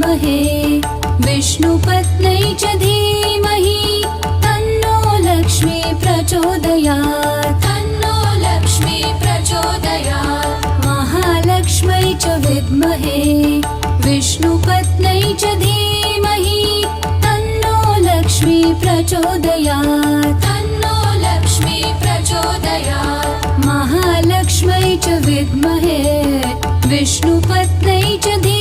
विद्महे विष्णुपत्न्यै च धीमहि तन्नो लक्ष्मी प्रचोदयात् तन्नो लक्ष्मी प्रचोदयात् महालक्ष्म्यै च विद्महे विष्णुपत्न्यै च धीमहि तन्नो लक्ष्मी प्रचोदयात् तन्नो लक्ष्मी प्रचोदयात् महालक्ष्म्यै च विद्महे विष्णुपत्न्यै च धीमहि